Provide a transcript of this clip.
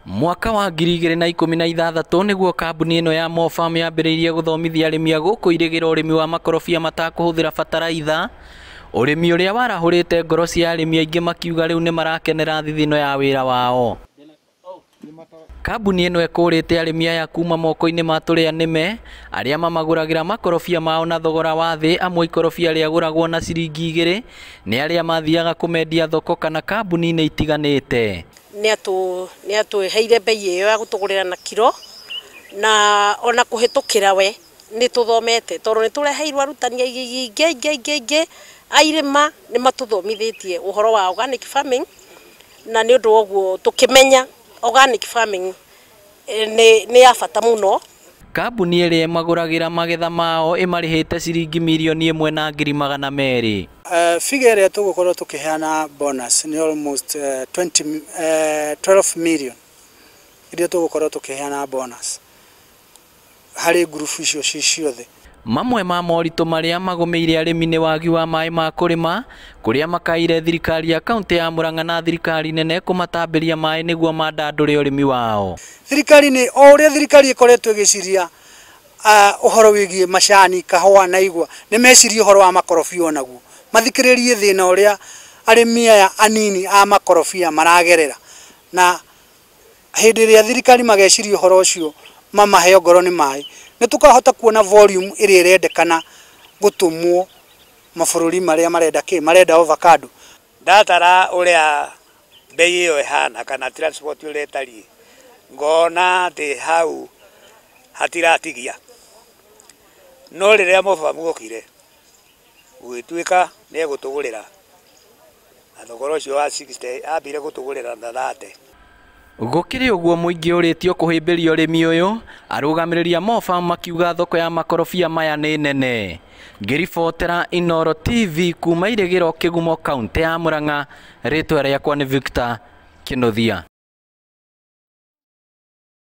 Mwaka wa 2016 niguo kambuni ino ya Mofarm yambiriirie guthomithia arimi a guku irigira urimi wa makorobia matakuhuthira bataraitha, urimi uria warahurite ngoro cia arimi aingi makiuga riu ni marakenera thithino ya wira wao. Kambuni ino ikurite arimi aya kuma moko-ini ma turia nime aria mamaguragira makorobia mao na thogora wa thi, amwe ikorobia riaguragwo na ciringi 2 ni aria mathiaga kumendia thoko kana kambuni-ini itiganite. Ni atuheire bei iyo ya gutugurira na kilo na ona kuhitukira we ni tuthomete tondu ni tureheirwo arutani aingi airima ni matuthomithitie uhoro wa organic farming, na ni undu oguo tukimenya organic farming ni ya bata muno. Kambuni iria maguragira magetha mao imarihite ciringi milioni 1,200,000. Figure iria tugukorwo tukiheana bonus ni almost 12 million iria tugukorwo tukiheana bonus hari group icio ciothe. Mamwe ma moritũ maria magomeire arimi ni wagi wa maĩ ma kurima, kuria makaire thirikari ya kaunti ya Murang'a na thirikari nene kumatambiria maĩ niguo mandandure urimi wao. Thirikari ni o uria thirikari ikoretwo igiciria uhoro wigie macani, kahua na igwa, ni meciria uhoro wa makorobia onaguo mathikiririe thina uria arimi aya anini a makorobia maragerera, na hindi iria thirikari mageciria uhoro ucio mamahe ngoro ni maĩ ni tukahota kuona volume iria irendekana gutumwo mabururi maria marenda avocado. Ndatara uria bei iyo ihana kana transport uria itari ngona ati hau hatiratigia, no riria Mofarm gukire gwituika ni egutugurira na thogora ucio wa 60 ambire gutugurira na 30. Gukiri uguo muingi uritio kuhimbiria urimi uyu, arugamiriri a Mofarm makiuga thoko ya makorobia maya ni nene. Ngiribotera Inooro TV kuma Irigiro Kigumo kaunti ya Murang'a, ritwa riakwa ni Victor Kinuthia.